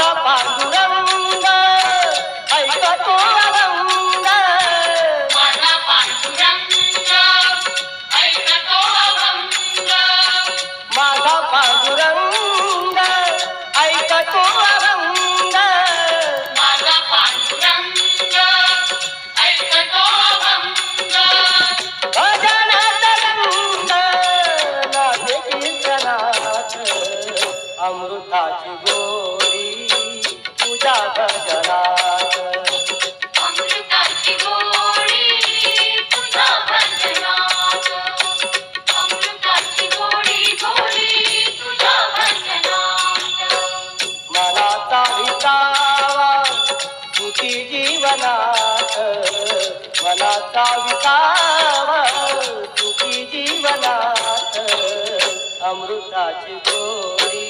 माझा पांडुरंग ऐका तो अभंग, माझा पांडुरंग ऐका तो अभंग, माझा पांडुरंग ऐका तो अभंग, माझा पांडुरंग ऐका तो अभंग. भजनात रंग नाचे कीर्तनात अमृताची गोडी तुझ्या भजनात, अमृताची गोडी तुझ्या भजनात, अमृताची गोडी गोडी तुझ्या भजनात. मनाचा विसावा तुझी जीवनात, मनाचा विसावा तुझी जीवनात, अमृताची गोडी